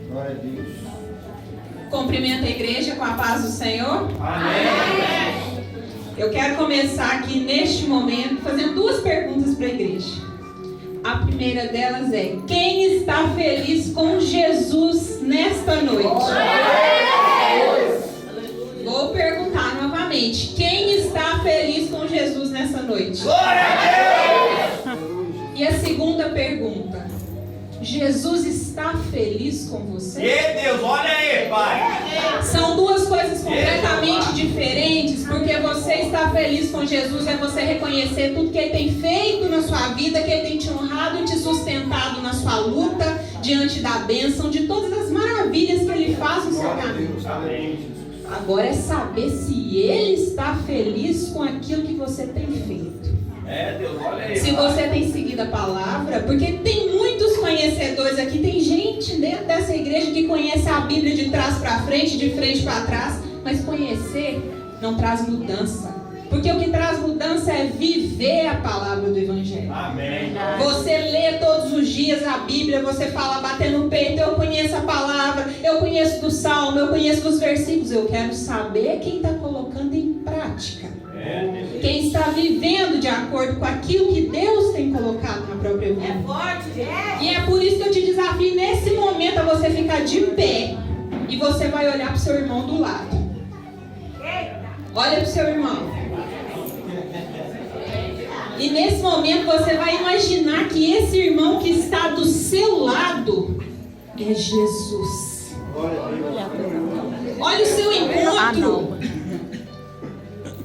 Glória a Deus. Cumprimenta a igreja com a paz do Senhor. Amém. Eu quero começar aqui neste momento fazendo duas perguntas para a igreja. A primeira delas é: quem está feliz com Jesus nesta noite? Vou perguntar novamente: quem está feliz com Jesus nessa noite? Glória a Deus! E a segunda pergunta: Jesus está feliz com você? E Deus, olha aí, Pai! São duas coisas completamente diferentes, porque você estar feliz com Jesus é você reconhecer tudo que Ele tem feito na sua vida, que Ele tem te honrado e te sustentado na sua luta, diante da bênção, de todas as maravilhas que Ele faz no seu caminho. Agora é saber se Ele está feliz com aquilo que você tem feito. Deus, olha aí. Se você tem seguido a palavra, porque tem muitos conhecedores aqui, tem gente dentro dessa igreja que conhece a Bíblia de trás para frente, de frente para trás, mas conhecer não traz mudança. Porque o que traz mudança é viver a palavra do Evangelho. Amém. Você lê todos os dias a Bíblia, você fala batendo no peito: eu conheço a palavra, eu conheço do Salmo, eu conheço dos versículos. Eu quero saber quem está colocando em prática. Quem está vivendo de acordo com aquilo que Deus tem colocado na própria vida. É forte, E é por isso que eu te desafio nesse momento a você ficar de pé e você vai olhar para o seu irmão do lado. Olha para o seu irmão. E nesse momento você vai imaginar que esse irmão que está do seu lado é Jesus. Olha o seu encontro.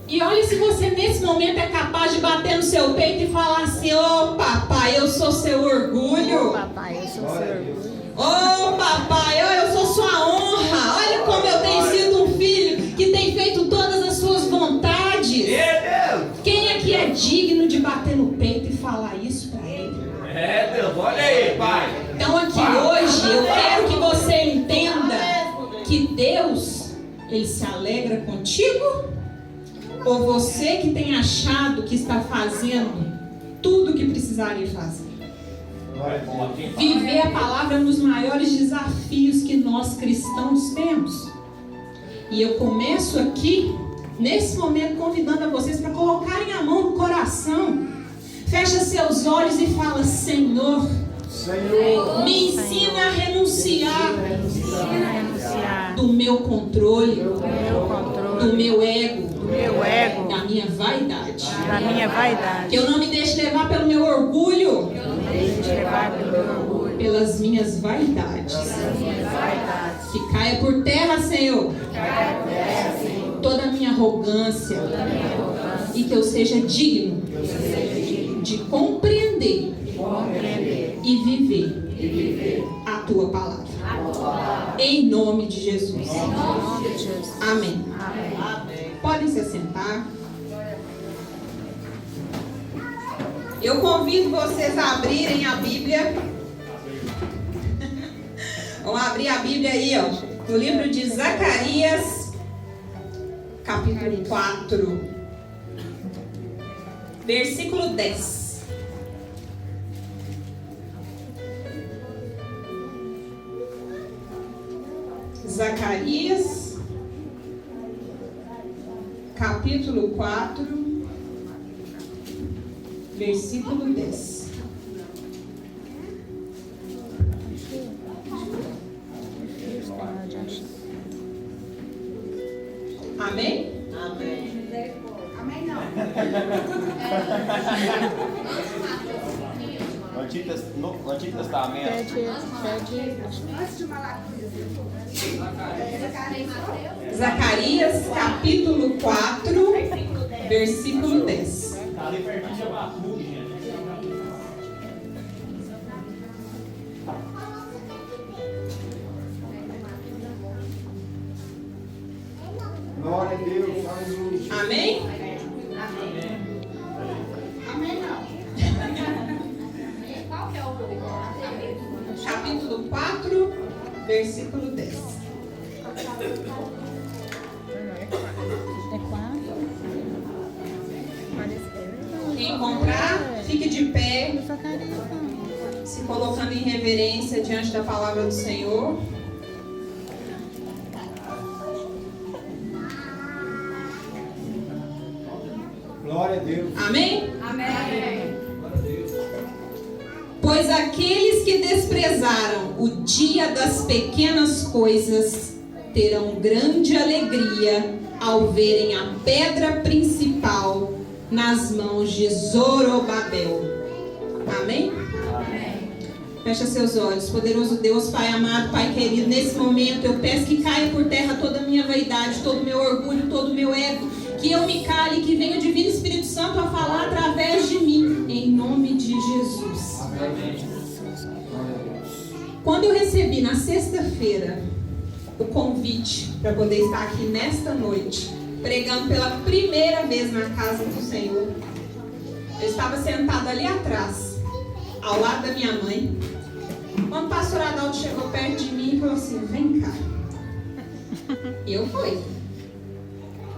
E olha se você nesse momento é capaz de bater no seu peito e falar assim: ô papai, eu sou seu orgulho. Papai, eu sou seu orgulho. Ô papai, eu sou sua honra. Olha como eu tenho sido um filho que tem feito todas as suas vontades. Quem aqui é digno de bater no peito e falar isso para ele? Deus, olha aí, Pai. Então aqui hoje eu quero que você entenda que Deus, Ele se alegra contigo, ou você que tem achado que está fazendo tudo o que precisaria fazer. Viver a palavra é um dos maiores desafios que nós cristãos temos. E eu começo aqui, nesse momento, convidando a vocês para colocarem a mão no coração. Fecha seus olhos e fala: Senhor, me ensina a renunciar do meu controle, do meu ego, da minha vaidade. Que eu não me deixe levar pelo meu orgulho, pelas minhas vaidades. Que caia por terra, Senhor, toda a minha arrogância, e que eu seja digno de compreender e viver a tua palavra. Em nome de Jesus. Amém. Podem se sentar. Eu convido vocês a abrirem a Bíblia. Vamos abrir a Bíblia aí, ó, no livro de Zacarias, capítulo 4, versículo 10. Zacarias, capítulo 4, versículo 10. Amém? Amém não. No Antigo Testamento. Antes de Malaquias. Zacarias, capítulo 4, versículo 10. Tá ali pertinho de Abacuque, gente. Glória a Deus, aleluia. Amém? Amém não. Qual que é o Capítulo 4, versículo 10. É 4. Quem encontrar, fique de pé, Zacarias. se colocando em reverência diante da palavra do Senhor. Glória a Deus. Amém? Amém. Pois aqueles que desprezaram o dia das pequenas coisas terão grande alegria ao verem a pedra principal nas mãos de Zorobabel. Amém? Fecha seus olhos. Poderoso Deus, Pai amado, Pai querido, nesse momento eu peço que caia por terra toda a minha vaidade, todo o meu orgulho, todo o meu ego, que eu me cale, que venha o Divino Espírito Santo a falar através de mim, em nome de Jesus. Quando eu recebi na sexta-feira o convite para poder estar aqui nesta noite, pregando pela primeira vez na casa do Senhor, eu estava sentada ali atrás, ao lado da minha mãe, quando o pastor Adalto chegou perto de mim e falou assim: vem cá. E eu fui.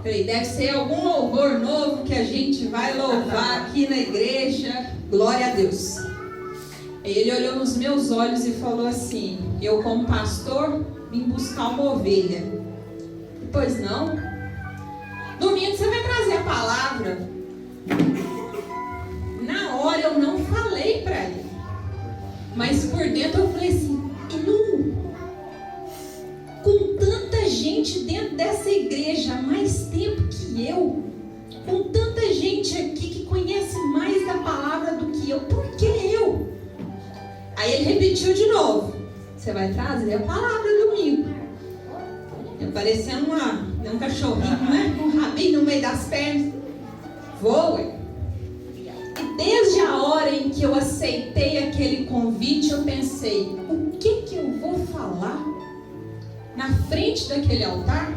Falei, deve ser algum louvor novo que a gente vai louvar aqui na igreja. Glória a Deus. Ele olhou nos meus olhos e falou assim: eu como pastor vim buscar uma ovelha. Pois não. Domingo você vai trazer a palavra. Na hora eu não falei para ele, mas por dentro eu falei assim: e não, com tanta gente dentro dessa igreja há mais tempo que eu, com tanta gente aqui que conhece mais da palavra do que eu, por que eu? Aí ele repetiu de novo: você vai trazer a palavra domingo. Eu parecendo um cachorrinho, né? Com um rabinho no meio das pernas. Vou, ué. E desde a hora em que eu aceitei aquele convite, eu pensei: o que eu vou falar na frente daquele altar?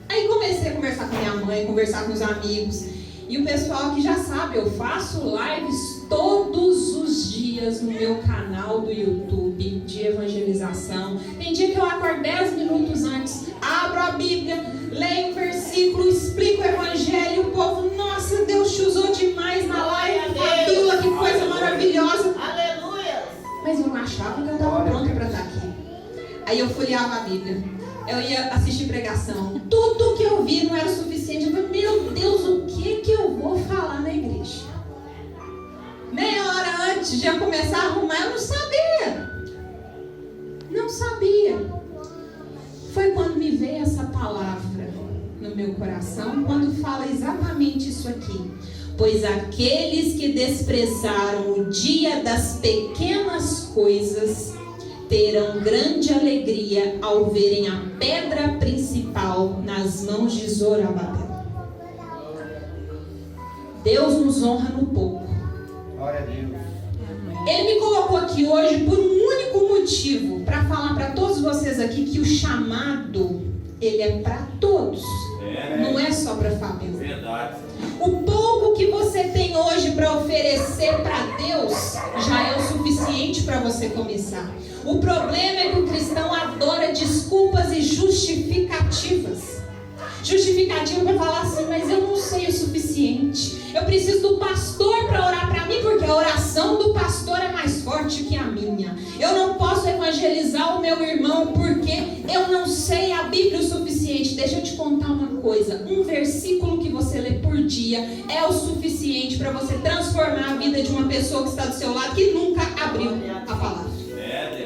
Aí comecei a conversar com minha mãe, conversar com os amigos. E o pessoal que já sabe, eu faço lives todos os dias no meu canal do YouTube de evangelização. Tem dia que eu acordo 10 minutos antes, abro a Bíblia, leio um versículo, explico o evangelho, e o povo: nossa, Deus te usou demais na live, Fabíola, que coisa maravilhosa. Aleluia. Mas eu não achava que eu estava pronta para estar aqui. Aí eu folheava a Bíblia, eu ia assistir pregação, tudo que eu vi não era o suficiente. Eu falei: meu Deus, o que eu vou falar na igreja? Meia hora antes de eu começar a arrumar, eu não sabia. Foi quando me veio essa palavra no meu coração, quando fala exatamente isso aqui: pois aqueles que desprezaram o dia das pequenas coisas terão grande alegria ao verem a pedra principal nas mãos de Zorobabel. Deus nos honra no pouco. Glória a Deus. Ele me colocou aqui hoje por um único motivo, para falar para todos vocês aqui que o chamado, ele é para todos. Não é só para Fabíola. Verdade. O pouco que você tem hoje para oferecer para Deus já é o suficiente para você começar. O problema é que o cristão adora desculpas e justificativas. Justificativa para falar assim: mas eu não sei o suficiente. Eu preciso do pastor para orar para mim, porque a oração do pastor é mais forte que a minha. Eu não posso evangelizar o meu irmão porque eu não sei a Bíblia o suficiente. Deixa eu te contar uma coisa: um versículo que você lê por dia é o suficiente para você transformar a vida de uma pessoa que está do seu lado, que nunca abriu a palavra.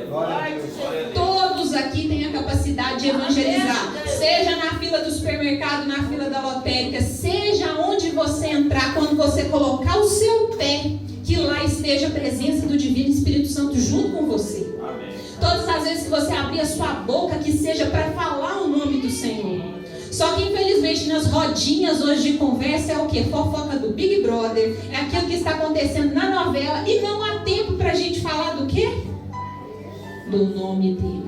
Glória a Deus. Todos aqui têm a capacidade de evangelizar, seja na fila do supermercado, na fila da lotérica, seja onde você entrar, quando você colocar o seu pé, que lá esteja a presença do Divino Espírito Santo junto com você. Amém. Todas as vezes que você abrir a sua boca, que seja para falar o nome do Senhor. Só que infelizmente nas rodinhas hoje de conversa é o que? Fofoca do Big Brother, é aquilo que está acontecendo na novela, e não há tempo para a gente falar do quê? Do nome dele.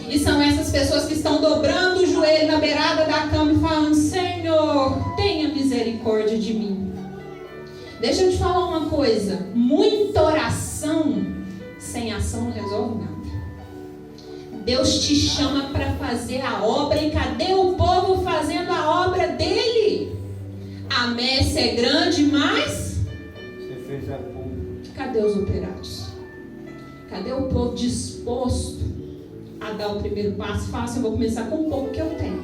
E são essas pessoas que estão dobrando o joelho na beirada da cama e falando: Senhor, tenha misericórdia de mim. Deixa eu te falar uma coisa: muita oração sem ação não resolve nada. Deus te chama para fazer a obra, e cadê o povo fazendo a obra dele? A messe é grande, mas Você fez a pouco. cadê os operários? Cadê o povo disposto a dar o primeiro passo? Fácil, eu vou começar com um pouco que eu tenho.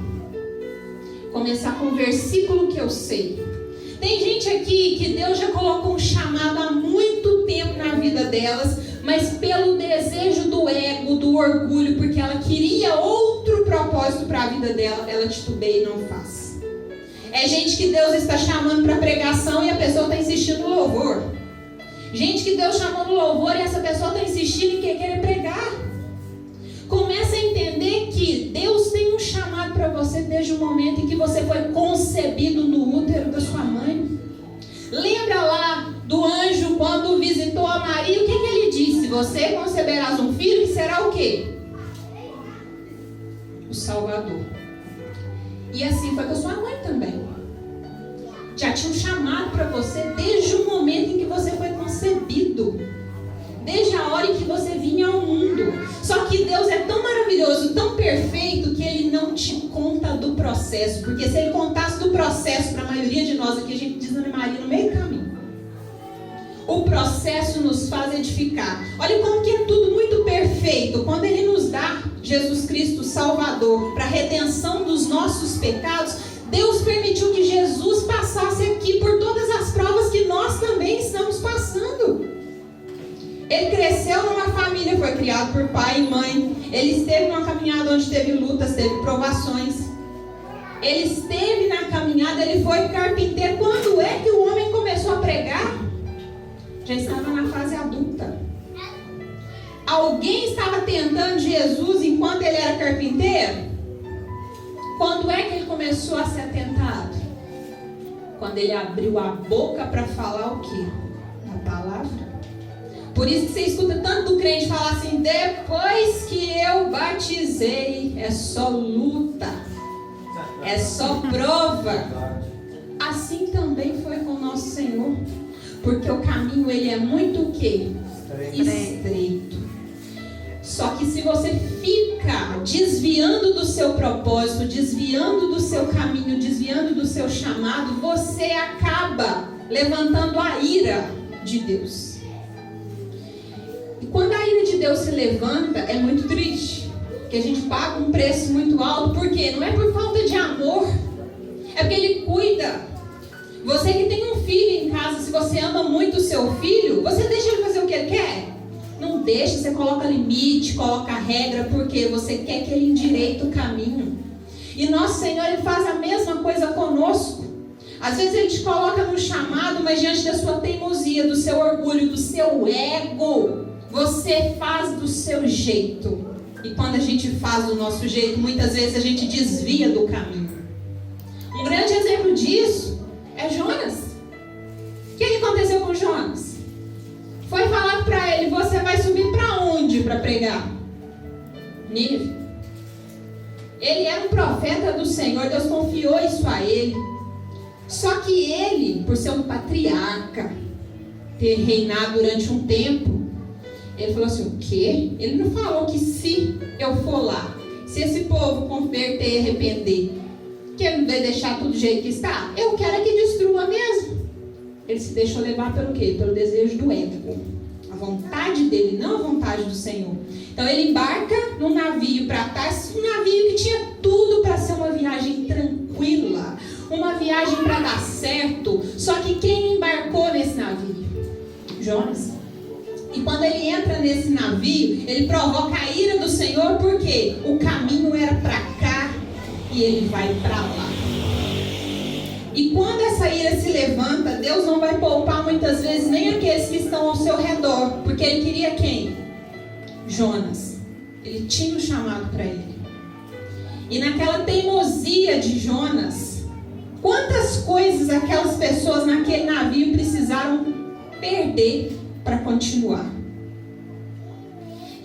Começar com um versículo que eu sei. Tem gente aqui que Deus já colocou um chamado há muito tempo na vida delas, mas pelo desejo do ego, do orgulho, porque ela queria outro propósito para a vida dela, ela titubeia e não faz. É gente que Deus está chamando para pregação e a pessoa está insistindo no louvor. Gente que Deus chamou no louvor e essa pessoa está insistindo em querer pregar. Começa a entender que Deus tem um chamado para você desde o momento em que você foi concebido no útero da sua mãe. Lembra lá do anjo quando visitou a Maria? O que ele disse? Você conceberás um filho que será o quê? O Salvador. E assim foi com a sua mãe também. Já tinha um chamado para você desde o momento em que você foi concebido. Desde a hora em que você vinha ao mundo. Só que Deus é tão maravilhoso, tão perfeito, que Ele não te conta do processo. Porque se Ele contasse do processo para a maioria de nós aqui, a gente desanimaria no meio do caminho. O processo nos faz edificar. Olha como que é tudo muito perfeito. Quando Ele nos dá Jesus Cristo Salvador para a redenção dos nossos pecados, Deus permitiu que Jesus passasse aqui por todas as provas que nós também estamos passando. Ele cresceu numa família, foi criado por pai e mãe. Ele esteve numa caminhada onde teve lutas, teve provações. Ele esteve na caminhada, ele foi carpinteiro. Quando é que o homem começou a pregar? Já estava na fase adulta. Alguém estava tentando Jesus enquanto ele era carpinteiro? Quando é que ele começou a ser tentado? Quando ele abriu a boca para falar o quê? A palavra. Por isso que você escuta tanto do crente falar assim: depois que eu batizei, é só luta, é só prova. Assim também foi com o nosso Senhor. Porque o caminho, ele é muito o quê? Estreito. Só que se você fica desviando do seu propósito, desviando do seu caminho, desviando do seu chamado, você acaba levantando a ira de Deus. E quando a ira de Deus se levanta, é muito triste. Porque a gente paga um preço muito alto. Por quê? Não é por falta de amor. É porque Ele cuida. Você que tem um filho em casa, se você ama muito o seu filho, você deixa ele fazer o que ele quer? Não deixa, você coloca limite, coloca regra, porque você quer que ele endireite o caminho. E nosso Senhor, Ele faz a mesma coisa conosco. Às vezes Ele te coloca no chamado, mas diante da sua teimosia, do seu orgulho, do seu ego, você faz do seu jeito. E quando a gente faz do nosso jeito, muitas vezes a gente desvia do caminho. Um grande exemplo disso é Jonas. O que aconteceu com Jonas? Foi falado para ele: você vai subir para onde para pregar? Nínive. Ele era um profeta do Senhor, Deus confiou isso a ele. Só que ele, por ser um patriarca, ter reinado durante um tempo, ele falou assim: o quê? Ele não falou que se eu for lá, se esse povo converter e arrepender, que ele não vai deixar tudo do jeito que está? Eu quero é que destrua mesmo. Ele se deixou levar pelo quê? Pelo desejo do ego. A vontade dele, não a vontade do Senhor. Então ele embarca num navio para Tarsis, um navio que tinha tudo para ser uma viagem tranquila, uma viagem para dar certo. Só que quem embarcou nesse navio? Jonas. E quando ele entra nesse navio, ele provoca a ira do Senhor, porque o caminho era para cá e ele vai para lá. E quando essa ira se levanta, Deus não vai poupar muitas vezes nem aqueles que estão ao seu redor, porque Ele queria quem? Jonas. Ele tinha um chamado para ele. E naquela teimosia de Jonas, quantas coisas aquelas pessoas naquele navio precisaram perder para continuar?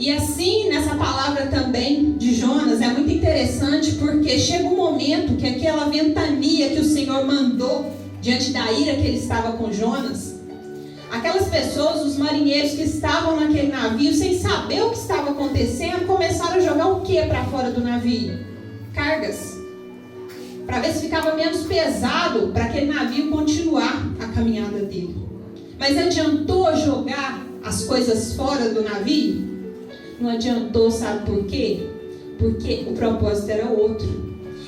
E assim, nessa palavra também de Jonas, é muito interessante, porque chega um momento que aquela ventania que o Senhor mandou diante da ira que ele estava com Jonas, aquelas pessoas, os marinheiros que estavam naquele navio, sem saber o que estava acontecendo, começaram a jogar o que para fora do navio? Cargas. Para ver se ficava menos pesado para aquele navio continuar a caminhada dele. Mas adiantou jogar as coisas fora do navio? Não adiantou, sabe por quê? Porque o propósito era outro.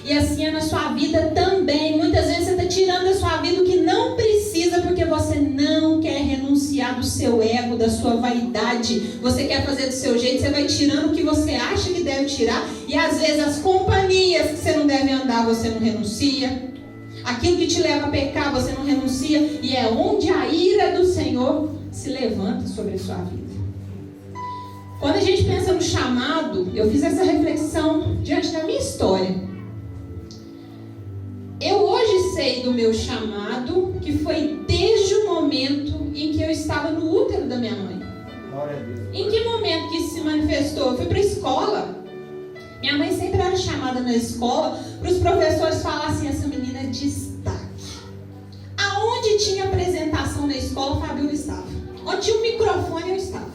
E assim é na sua vida também. Muitas vezes você está tirando da sua vida o que não precisa, porque você não quer renunciar do seu ego, da sua vaidade. Você quer fazer do seu jeito, você vai tirando o que você acha que deve tirar. E às vezes as companhias que você não deve andar, você não renuncia. Aquilo que te leva a pecar, você não renuncia. E é onde a ira do Senhor se levanta sobre a sua vida. Quando a gente pensa no chamado, eu fiz essa reflexão diante da minha história. Eu hoje sei do meu chamado, que foi desde o momento em que eu estava no útero da minha mãe. Glória a Deus. Em que momento que isso se manifestou? Eu fui para a escola. Minha mãe sempre era chamada na escola para os professores falarem assim, essa menina é destaque. Aonde tinha apresentação na escola, a Fabiola estava. Onde tinha um microfone, eu estava.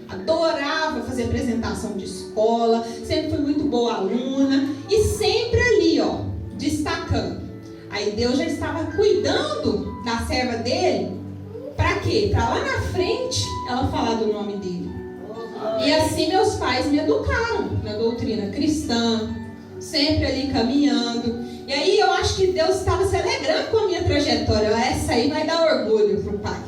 Adorava fazer apresentação de escola, sempre fui muito boa aluna e sempre ali, ó, destacando. Aí Deus já estava cuidando da serva dele. Para quê? Para lá na frente ela falar do nome dele. E assim meus pais me educaram na doutrina cristã, sempre ali caminhando. E aí eu acho que Deus estava se alegrando com a minha trajetória. Essa aí vai dar orgulho pro pai.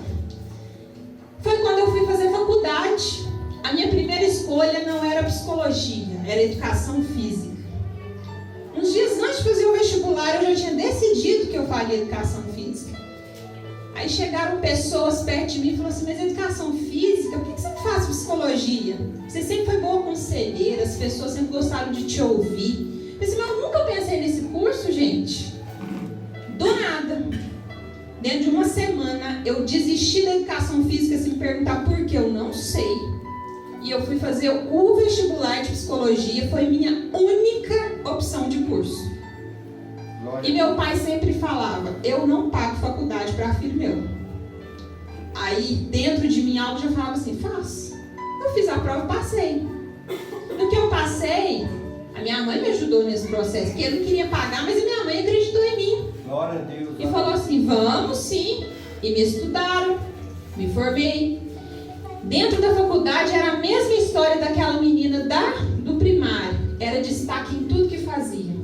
Foi quando eu fui fazer faculdade. A minha primeira escolha não era psicologia, era educação física. Uns dias antes de fazer o vestibular, eu já tinha decidido que eu faria educação física. Aí chegaram pessoas perto de mim e falaram assim, mas educação física, por que você não faz psicologia? Você sempre foi boa conselheira, as pessoas sempre gostaram de te ouvir. Eu pensei, mas eu nunca pensei nesse curso, gente. Do nada. Dentro de uma semana, eu desisti da educação física, se me perguntar por que eu não sei. E eu fui fazer o vestibular de psicologia, foi minha única opção de curso. E meu pai sempre falava, eu não pago faculdade para filho meu. Aí dentro de mim algo já falava assim, faço. Eu fiz a prova e passei. No que eu passei, a minha mãe me ajudou nesse processo, porque eu não queria pagar, mas a minha mãe acreditou em mim. Glória a Deus. E falou assim, vamos sim. E me estudaram, me formei. Dentro da faculdade era a mesma história daquela menina do primário. Era destaque em tudo que fazia.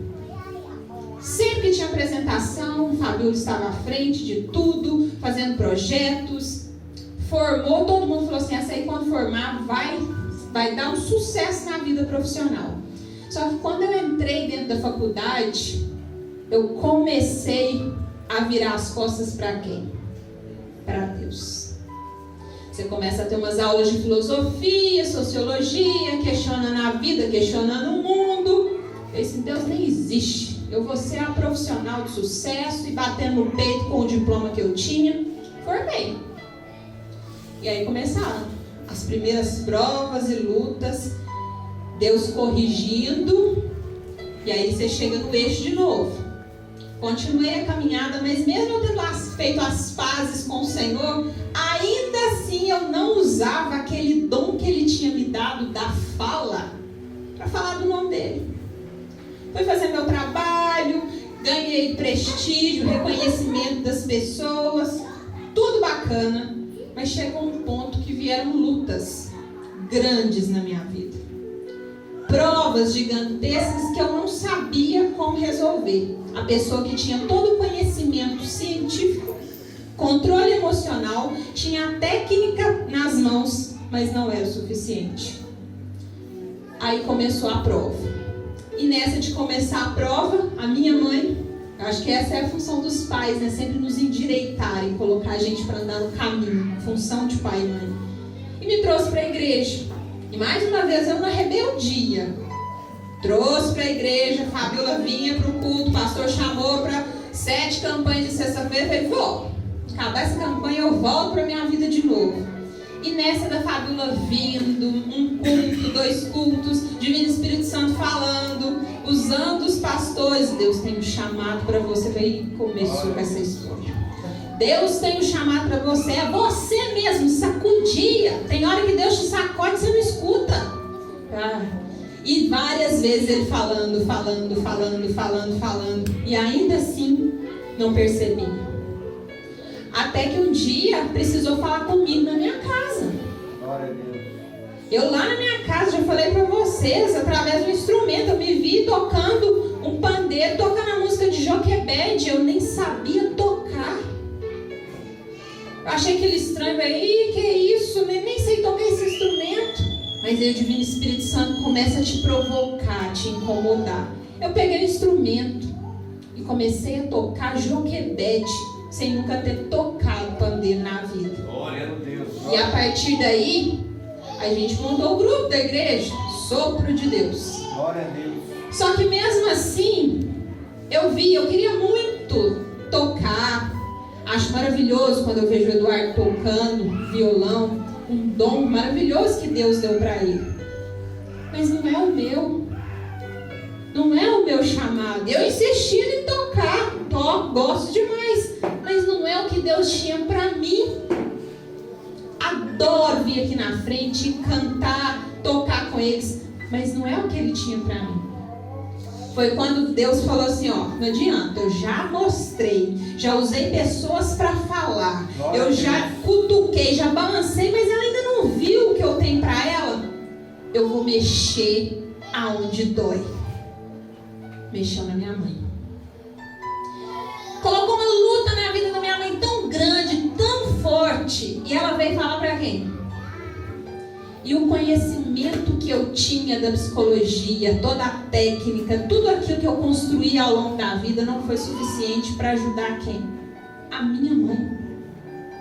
Sempre que tinha apresentação, o Fabiola estava à frente de tudo, fazendo projetos. Formou, todo mundo falou assim, essa aí quando formar vai dar um sucesso na vida profissional. Só que quando eu entrei dentro da faculdade, eu comecei a virar as costas para quem? Para Deus. Você começa a ter umas aulas de filosofia, sociologia, questionando a vida, questionando o mundo. Esse Deus nem existe. Eu vou ser a profissional de sucesso e batendo no peito com o diploma que eu tinha. Formei. E aí começaram as primeiras provas e lutas. Deus corrigindo. E aí você chega no eixo de novo. Continuei a caminhada, mas mesmo eu tendo feito as pazes com o Senhor, ainda assim eu não usava aquele dom que Ele tinha me dado da fala para falar do nome dEle. Fui fazer meu trabalho, ganhei prestígio, reconhecimento das pessoas, tudo bacana, mas chegou um ponto que vieram lutas grandes na minha vida. Provas gigantescas que eu não sabia como resolver. A pessoa que tinha todo o conhecimento científico, controle emocional, tinha a técnica nas mãos, mas não era o suficiente. Aí começou a prova. E nessa de começar a prova, a minha mãe, eu acho que essa é a função dos pais, né? Sempre nos endireitarem, colocar a gente para andar no caminho, função de pai e mãe. E me trouxe para a igreja. E mais uma vez eu na rebeldia. Trouxe para a igreja, a Fabiola vinha para o culto, o pastor chamou para 7 campanhas de sexta-feira. Eu falei, vou, acabar essa campanha eu volto para a minha vida de novo. E nessa da Fabiola vindo, um culto, 2 cultos, Divino Espírito Santo falando, usando os pastores. Deus tem um chamado para você. Aí começou com essa história. Deus tem um chamado para você. É você mesmo, sacudia. Tem hora que Deus te sacode e você não escuta. E várias vezes Ele falando. E ainda assim não percebi. Até que um dia precisou falar comigo na minha casa. Glória a Deus. Eu lá na minha casa, já falei para vocês, através do instrumento, eu me vi tocando um pandeiro ele tocando a música de Joquebed, eu nem sabia tocar. Eu achei aquele estranho, falei, que isso, nem sei tocar esse instrumento. Mas aí o Divino Espírito Santo começa a te provocar, a te incomodar. Eu peguei o instrumento e comecei a tocar Joquebed, sem nunca ter tocado pandeiro na vida. Glória a Deus. E a partir daí, a gente montou o grupo da igreja, Sopro de Deus. Glória a Deus. Só que mesmo assim, eu queria muito tocar. Acho maravilhoso quando eu vejo o Eduardo tocando violão, um dom maravilhoso que Deus deu para ele. Mas não é o meu. Não é o meu chamado. Eu insisti em tocar, gosto demais, mas não é o que Deus tinha para mim. Adoro vir aqui na frente e cantar, tocar com eles, mas não é o que Ele tinha para mim. Foi quando Deus falou assim, ó, não adianta, eu já mostrei, já usei pessoas para falar, eu já cutuquei, já balancei, mas ela ainda não viu o que eu tenho para ela. Eu vou mexer aonde dói. Mexeu na minha mãe. Colocou uma luta na vida da minha mãe tão grande, tão forte, e ela veio falar para quem? E o conhecimento que eu tinha da psicologia, toda a técnica, tudo aquilo que eu construí ao longo da vida não foi suficiente para ajudar quem? A minha mãe.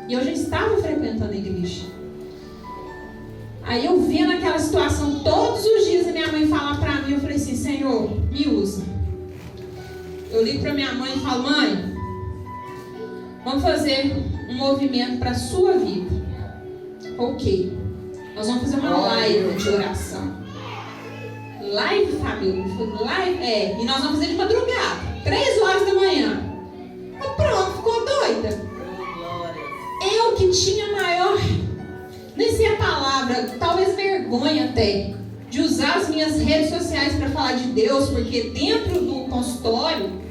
E eu já estava frequentando a igreja. Aí eu via naquela situação, todos os dias a minha mãe falava para mim, eu falei assim, Senhor, me usa. Eu ligo para minha mãe e falo, mãe, vamos fazer um movimento para a sua vida. Ok. Nós vamos fazer uma live de oração. Live, Fábio? Live? E nós vamos fazer de madrugada. 3 horas da manhã. Pronto, ficou doida. Eu que tinha maior, nem sei a palavra, talvez vergonha até, de usar as minhas redes sociais para falar de Deus, porque dentro do consultório,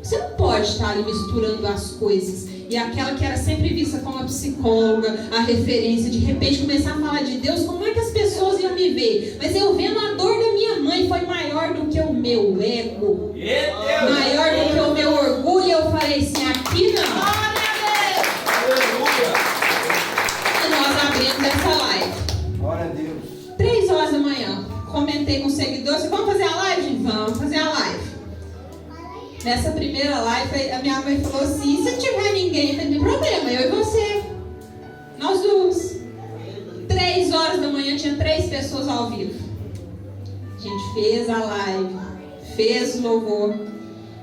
você não pode estar ali misturando as coisas. E aquela que era sempre vista como a psicóloga, a referência, de repente começar a falar de Deus, como é que as pessoas iam me ver? Mas eu vendo a dor da minha mãe foi maior do que o meu ego, maior do que o meu orgulho. Eu falei assim, aqui não. E nós abrimos essa live. Glória a Deus. 3 horas da manhã. Comentei com os seguidores, vamos fazer a live, gente? Vamos fazer a live. Nessa primeira live, a minha mãe falou assim, se não tiver ninguém, não tem problema, eu e você. Nós duas. 3 horas da manhã, tinha 3 pessoas ao vivo. A gente fez a live, fez o louvor.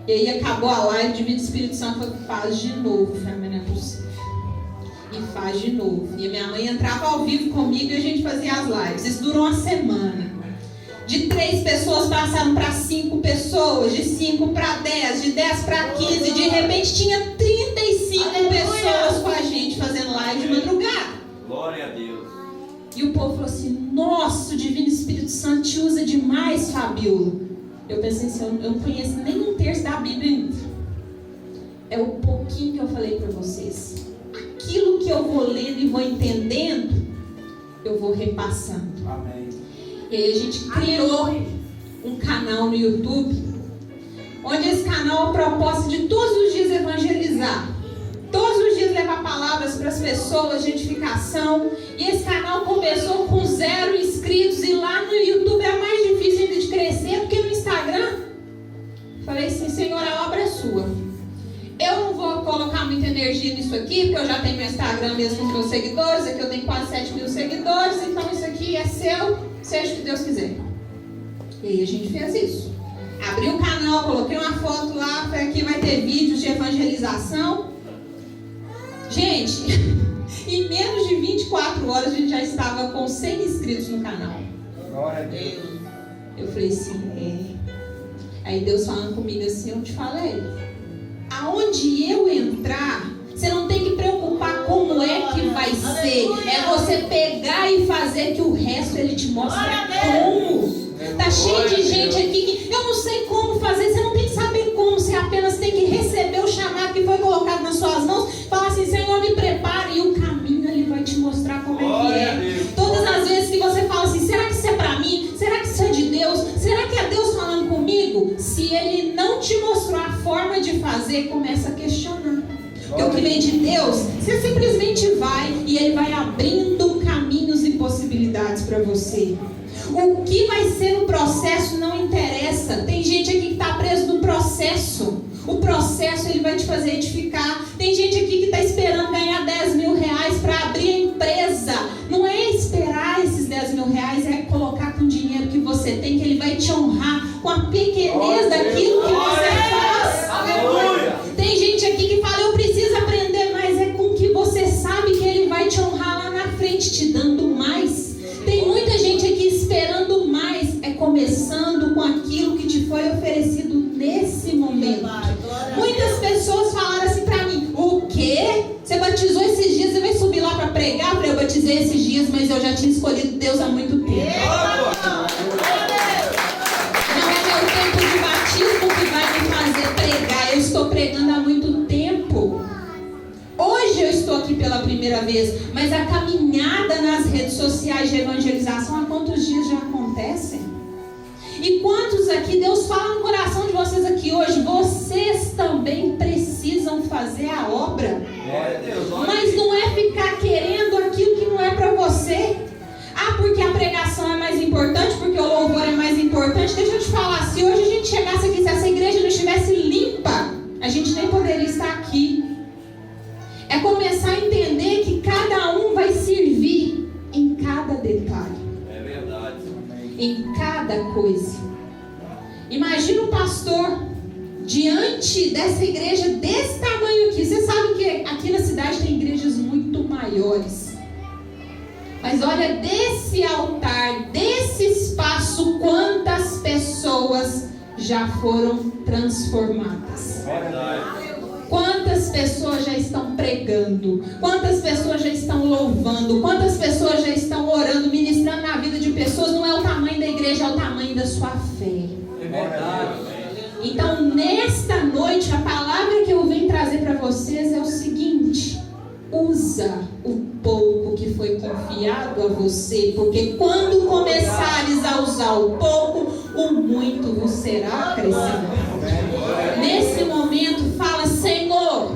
E aí acabou a live, o Divino Espírito Santo falou, faz de novo. Eu falei, mas não é possível. E faz de novo. E a minha mãe entrava ao vivo comigo e a gente fazia as lives. Isso durou uma semana. De 3 pessoas passaram para 5 pessoas, de 5 para 10, de 10 para 15, de repente tinha 35 pessoas com a gente fazendo live de madrugada. Glória a Deus. E o povo falou assim, nossa, o Divino Espírito Santo te usa demais, Fabiola. Eu pensei assim, eu não conheço nem 1/3 da Bíblia ainda. É o pouquinho que eu falei para vocês. Aquilo que eu vou lendo e vou entendendo, eu vou repassando. Amém. E aí a gente criou um canal no YouTube, onde esse canal, a proposta de todos os dias evangelizar, todos os dias levar palavras para as pessoas de edificação. E esse canal começou com 0 inscritos, e lá no YouTube é mais difícil ainda de crescer do que no Instagram. Falei assim, Senhor, a obra é sua. Eu não vou colocar muita energia nisso aqui, porque eu já tenho meu Instagram mesmo com os meus seguidores. Aqui eu tenho quase 7.000 seguidores, então isso aqui é seu, seja o que Deus quiser. E aí a gente fez isso. Abri o canal, coloquei uma foto lá, falei, aqui vai ter vídeos de evangelização. Gente, em menos de 24 horas a gente já estava com 100 inscritos no canal. Glória a Deus. Eu falei assim, Aí Deus falando comigo assim, eu te falei, aonde eu entrar, você não tem que preocupar como é que vai ser. É você pegar e fazer, que o resto Ele te mostra como. Tá cheio de gente aqui que eu não sei como fazer. Você não tem que saber como, você apenas tem que receber o chamado que foi colocado nas suas mãos. Falar assim, Senhor, me prepare, e o caminho Ele vai te mostrar como é que é. Todas as vezes que você fala assim, será que isso é pra mim? Será que isso é de Deus? Será que é Deus falando comigo? comigo? Se ele não te mostrou a forma de fazer, começa a questionar. Porque o que vem de Deus, você simplesmente vai e ele vai abrindo caminhos e possibilidades para você. O que vai ser no processo não interessa. Tem gente aqui que está preso no processo. O processo ele vai te fazer edificar. Tem gente aqui que está esperando ganhar 10 mil reais para abrir a empresa. Não é esperar esses 10 mil reais, é colocar com o dinheiro que você tem, que ele vai te honrar com a pequenez daquilo que você faz. Aleluia! Tem gente aqui que fala, eu preciso aprender mais. É com o que você sabe que ele vai te honrar lá na frente, te dando mais. Tem muita gente aqui esperando mais, é começando com aquilo que te foi oferecido nesse momento. Muitas pessoas falaram assim pra mim, o quê? Você batizou esses dias, você vai subir lá pra pregar? Eu batizei esses dias, mas eu já tinha escolhido Deus há muito tempo. Não é meu tempo de batismo que vai me fazer pregar, eu estou pregando há muito tempo. Hoje eu estou aqui pela primeira vez, mas a caminhada nas redes sociais de evangelização, há quantos dias já acontecem? E quantos aqui, Deus fala no coração de vocês aqui hoje, vocês também precisam fazer a obra. Glória a Deus. Mas não é ficar querendo aquilo que não é para você. Ah, porque a pregação é mais importante, porque o louvor é mais importante. Deixa eu te falar, se hoje a gente chegasse aqui, se essa igreja não estivesse limpa, a gente nem poderia estar aqui. É começar a entender que cada um vai servir em cada detalhe. É verdade. Em cada coisa. Imagina um pastor diante dessa igreja desse tamanho aqui. Você sabe que aqui na cidade tem igrejas muito maiores. Mas olha, desse altar, desse espaço, quantas pessoas já foram transformadas. Verdade. Quantas pessoas já estão pregando? Quantas pessoas já estão louvando? Quantas pessoas já estão orando, ministrando na vida de pessoas? Não é o tamanho da igreja, é o tamanho da sua fé. É verdade. Então, nesta noite, a palavra que eu venho trazer para vocês é o seguinte: usa o pouco que foi confiado a você, porque quando começares a usar o pouco, o muito vos será acrescentado. Nesse momento, fala: Senhor,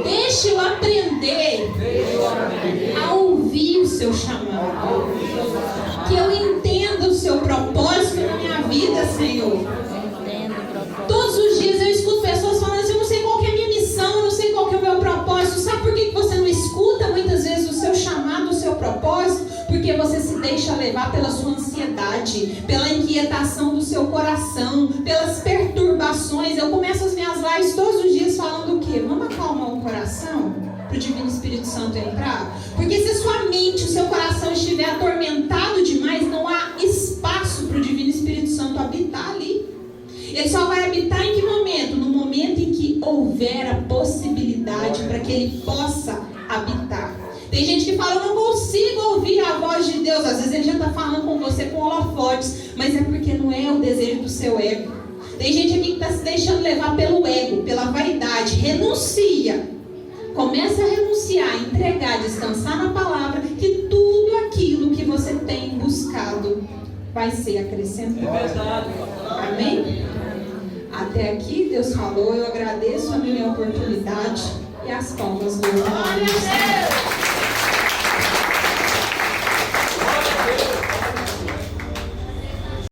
deixa eu aprender a ouvir o seu chamado, que eu entenda o seu propósito na minha vida, Senhor. Todos os dias eu escuto pessoas falando assim: eu não sei qual que é a minha missão, eu não sei qual que é o meu propósito. Sabe por que você não escuta muitas vezes o seu chamado, o seu propósito? Porque você se deixa levar pela sua ansiedade, pela inquietação do seu coração, pelas perturbações. Eu começo as minhas lives todos os dias falando o quê? Vamos acalmar o coração para o Divino Espírito Santo entrar? Porque se a sua mente, o seu coração estiver atormentado demais, não há espaço para o Divino Espírito Santo habitar ali. Ele só vai habitar em que momento? No momento em que houver a possibilidade para que ele possa habitar. Tem gente que fala: eu não consigo ouvir a voz de Deus. Às vezes ele já está falando com você com holofotes, mas é porque não é o desejo do seu ego. Tem gente aqui que está se deixando levar pelo ego, pela vaidade. Renuncia. Começa a renunciar, entregar, descansar na palavra, que tudo aquilo que você tem buscado vai ser acrescentado. É verdade. Amém? Até aqui Deus falou, eu agradeço a minha oportunidade e as palmas do Glória a Deus.